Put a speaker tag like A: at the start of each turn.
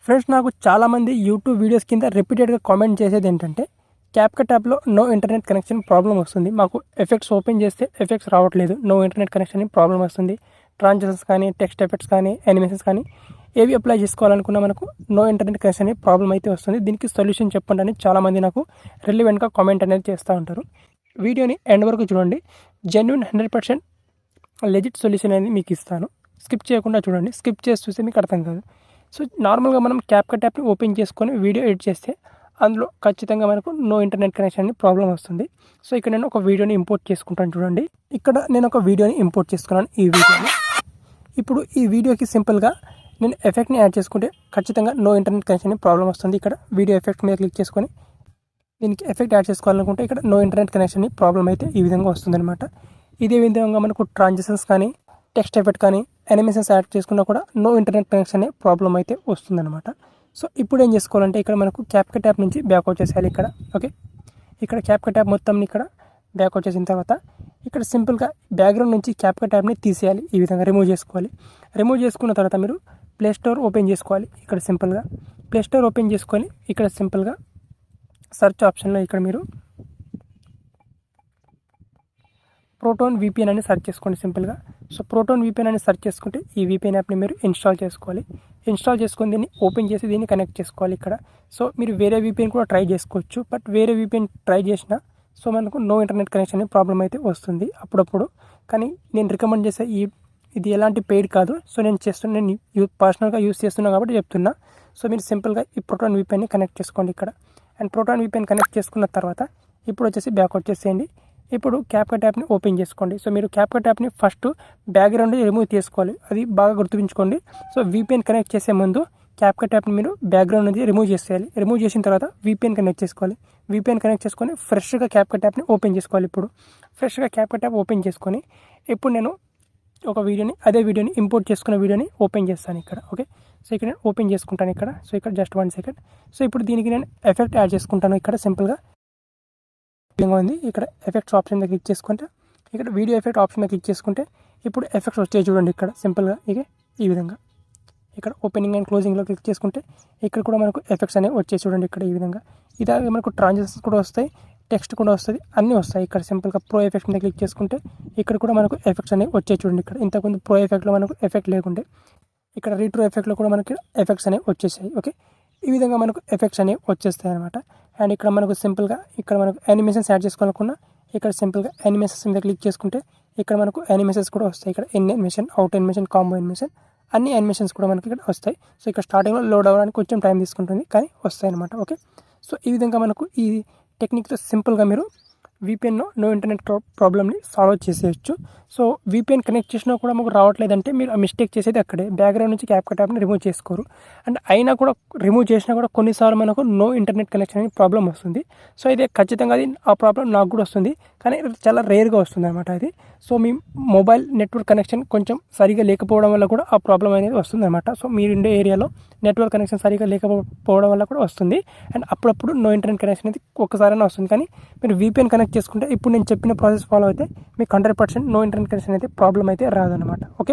A: Friends, నాకు చాలామంది YouTube videos కింద రిపీటెడ్గా కామెంట్ చేసేది ఏంటంటే క్యాప్కట్ యాప్లో నో ఇంటర్నెట్ కనెక్షన్ ప్రాబ్లం వస్తుంది. మాకు ఎఫెక్ట్స్ ఓపెన్ చేస్తే ఎఫెక్ట్స్ రావట్లేదు, నో ఇంటర్నెట్ కనెక్షన్ ప్రాబ్లం వస్తుంది. ట్రాన్సాక్షన్స్ కానీ, టెక్స్ట్ ఎఫెక్ట్స్ కానీ, యానిమేషన్స్ కానీ ఏవి అప్లై చేసుకోవాలనుకున్నా మనకు నో ఇంటర్నెట్ కనెక్షన్ ప్రాబ్లం అయితే వస్తుంది. దీనికి సొల్యూషన్ చెప్పండి అని చాలామంది నాకు రిలివెంట్గా కామెంట్ అనేది చేస్తూ ఉంటారు. వీడియోని ఎండ్ వరకు చూడండి. జెన్యున్ 100% లెజిట్ సొల్యూషన్ అనేది మీకు ఇస్తాను. స్కిప్ చేయకుండా చూడండి. స్కిప్ చేసి చూస్తే మీకు అర్థం కాదు. సో నార్మల్గా మనం క్యాప్కట్ యాప్ని ఓపెన్ చేసుకొని వీడియో ఎడిట్ చేస్తే అందులో ఖచ్చితంగా మనకు నో ఇంటర్నెట్ కనెక్షన్ అని ప్రాబ్లం వస్తుంది. సో ఇక్కడ నేను ఒక వీడియోని ఇంపోర్ట్ చేసుకుంటాను. చూడండి, ఇక్కడ నేను ఒక వీడియోని ఇంపోర్ట్ చేసుకున్నాను. ఈ వీడియోని ఇప్పుడు ఈ వీడియోకి సింపుల్గా నేను ఎఫెక్ట్ని యాడ్ చేసుకుంటే ఖచ్చితంగా నో ఇంటర్నెట్ కనెక్షన్ ప్రాబ్లం వస్తుంది. ఇక్కడ వీడియో ఎఫెక్ట్ మీద క్లిక్ చేసుకొని దీనికి ఎఫెక్ట్ యాడ్ చేసుకోవాలనుకుంటే ఇక్కడ నో ఇంటర్నెట్ కనెక్షన్ ప్రాబ్లం అయితే ఈ విధంగా వస్తుందన్నమాట. ఇదే విధంగా మనకు ట్రాన్సాక్షన్స్ కానీ, టెక్స్ట్ ఎఫెక్ట్ కానీ, యానిమేషన్స్ యాడ్ చేసుకున్నా కూడా నో ఇంటర్నెట్ కనెక్షన్ ప్రాబ్లం అయితే వస్తుందన్నమాట. సో ఇప్పుడు ఏం చేసుకోవాలంటే ఇక్కడ మనకు క్యాప్కట్ యాప్ నుంచి బ్యాక్ వచ్చేసేయాలి. ఇక్కడ ఓకే, ఇక్కడ క్యాప్కట్ యాప్ మొత్తం ఇక్కడ బ్యాక్ వచ్చేసిన తర్వాత ఇక్కడ సింపుల్గా బ్యాక్గ్రౌండ్ నుంచి క్యాప్కట్ యాప్ని తీసేయాలి. ఈ విధంగా రిమూవ్ చేసుకోవాలి. రిమూవ్ చేసుకున్న తర్వాత మీరు ప్లే స్టోర్ ఓపెన్ చేసుకోవాలి. ఇక్కడ సింపుల్గా ప్లే స్టోర్ ఓపెన్ చేసుకొని ఇక్కడ సింపుల్గా సెర్చ్ ఆప్షన్లో ఇక్కడ మీరు ప్రోటాన్ VPN అని సెర్చ్ చేసుకోండి సింపుల్గా. సో ప్రోటాన్ VPN అని సెర్చ్ చేసుకుంటే ఈ VPN యాప్ని మీరు ఇన్స్టాల్ చేసుకోవాలి. ఇన్స్టాల్ చేసుకొని దీన్ని ఓపెన్ చేసి దీన్ని కనెక్ట్ చేసుకోవాలి ఇక్కడ. సో మీరు వేరే VPN కూడా ట్రై చేసుకోవచ్చు. బట్ వేరే VPN ట్రై చేసినా సో మనకు నో ఇంటర్నెట్ కనెక్షన్ ప్రాబ్లం అయితే వస్తుంది అప్పుడప్పుడు. కానీ నేను రికమెండ్ చేసే ఇది ఎలాంటి పెయిడ్ కాదు. సో నేను పర్సనల్గా యూస్ చేస్తున్నాను కాబట్టి చెప్తున్నా. సో మీరు సింపుల్గా ఈ ప్రోటాన్ VPNని కనెక్ట్ చేసుకోండి ఇక్కడ. అండ్ ప్రోటాన్ VPN కనెక్ట్ చేసుకున్న తర్వాత ఇప్పుడు వచ్చేసి బ్యాక్ వచ్చేసేయండి. ఇప్పుడు క్యాప్కట్ యాప్ని ఓపెన్ చేసుకోండి. సో మీరు క్యాప్కట్ యాప్ని ఫస్ట్ బ్యాక్గ్రౌండ్ రిమూవ్ చేసుకోవాలి. అది బాగా గుర్తుంచుకోండి. సో VPN కనెక్ట్ చేసే ముందు క్యాప్కట్ యాప్ని మీరు బ్యాక్గ్రౌండ్ నుంచి రిమూవ్ చేసేయాలి. రిమూవ్ చేసిన తర్వాత VPN కనెక్ట్ చేసుకోవాలి. VPN కనెక్ట్ చేసుకొని ఫ్రెష్గా క్యాప్కట్ యాప్ని ఓపెన్ చేసుకోవాలి. ఇప్పుడు ఫ్రెష్గా క్యాప్కట్ యాప్ ఓపెన్ చేసుకొని ఇప్పుడు నేను ఒక అదే వీడియోని ఇంపోర్ట్ చేసుకున్న వీడియోని ఓపెన్ చేస్తాను ఇక్కడ. ఓకే, సో ఇక్కడ నేను ఓపెన్ చేసుకుంటాను ఇక్కడ. సో ఇక్కడ జస్ట్ 1 సెకండ్. సో ఇప్పుడు దీనికి నేను ఎఫెక్ట్ యాడ్ చేసుకుంటాను ఇక్కడ సింపుల్గా ఉంది. ఇక్కడ ఎఫెక్ట్స్ ఆప్షన్ మీద క్లిక్ చేసుకుంటే ఇక్కడ వీడియో ఎఫెక్ట్ ఆప్షన్ మీద క్లిక్ చేసుకుంటే ఇప్పుడు ఎఫెక్ట్స్ వచ్చాయి చూడండి ఇక్కడ సింపుల్గా. ఇక ఈ విధంగా ఇక్కడ ఓపెనింగ్ అండ్ క్లోజింగ్లో క్లిక్ చేసుకుంటే ఇక్కడ కూడా మనకు ఎఫెక్ట్స్ అనేవి వచ్చాయి చూడండి ఇక్కడ ఈ విధంగా. ఇలాగే మనకు ట్రాన్సాక్షన్స్ కూడా వస్తాయి, టెక్స్ట్ కూడా వస్తుంది, అన్నీ వస్తాయి ఇక్కడ. సింపుల్గా ప్రో ఎఫెక్ట్స్ మీద క్లిక్ చేసుకుంటే ఇక్కడ కూడా మనకు ఎఫెక్ట్స్ అనేవి వచ్చాయి చూడండి ఇక్కడ. ఇంతకుముందు ప్రో ఎఫెక్ట్లో మనకు ఎఫెక్ట్ లేకుండే ఇక్కడ రీట్రో ఎఫెక్ట్లో కూడా మనకి ఎఫెక్ట్స్ అనేవి వచ్చేసాయి. ఓకే, ఈ విధంగా మనకు ఎఫెక్ట్స్ అనేవి వచ్చేస్తాయి అనమాట. అండ్ ఇక్కడ మనకు సింపుల్గా ఇక్కడ మనకు యానిమేషన్స్ యాడ్ చేసుకోవాలనుకున్నా ఇక్కడ సింపుల్గా యానిమేషన్స్ మీద క్లిక్ చేసుకుంటే ఇక్కడ మనకు యానిమేషన్స్ కూడా వస్తాయి. ఇక్కడ in animation, out animation, combo animation అన్ని యానిమేషన్స్ కూడా మనకి ఇక్కడ వస్తాయి. సో ఇక్కడ స్టార్టింగ్లో లోడ్ అవ్వడానికి కొంచెం టైం తీసుకుంటుంది కానీ వస్తాయి అనమాట. ఓకే, సో ఈ విధంగా మనకు ఈ టెక్నిక్తో సింపుల్గా మీరు VPNలో నో ఇంటర్నెట్ ప్రాబ్లమ్ని సాల్వ్ చేసేయచ్చు. సో VPN కనెక్ట్ చేసినా కూడా మాకు రావట్లేదంటే మీరు ఆ మిస్టేక్ చేసేది అక్కడే. బ్యాక్గ్రౌండ్ నుంచి క్యాప్కట్ యాప్ని రిమూవ్ చేసుకోరు. అండ్ అయినా కూడా రిమూవ్ చేసినా కూడా కొన్నిసార్లు మనకు నో ఇంటర్నెట్ కనెక్షన్ అనేది ప్రాబ్లం వస్తుంది. సో ఇది ఖచ్చితంగా ఆ ప్రాబ్లం నాకు కూడా వస్తుంది, కానీ చాలా రేర్గా వస్తుంది అనమాట ఇది. సో మీ మొబైల్ నెట్వర్క్ కనెక్షన్ కొంచెం సరిగా లేకపోవడం వల్ల కూడా ఆ ప్రాబ్లం అనేది వస్తుంది అనమాట. సో మీరు ఉండే ఏరియాలో నెట్వర్క్ కనెక్షన్ సరిగా లేకపోవడం వల్ల కూడా వస్తుంది. అండ్ అప్పుడప్పుడు నో ఇంటర్నెట్ కనెక్షన్ అనేది ఒక్కసారైనా వస్తుంది. కానీ మీరు VPN కనెక్ట్ చేసుకుంటే ఇప్పుడు నేను చెప్పిన ప్రాసెస్ ఫాలో అయితే మీకు 100% నో ఇంటర్నెట్ కనెక్షన్ అయితే ప్రాబ్లం అయితే రాదనమాట. ఓకే.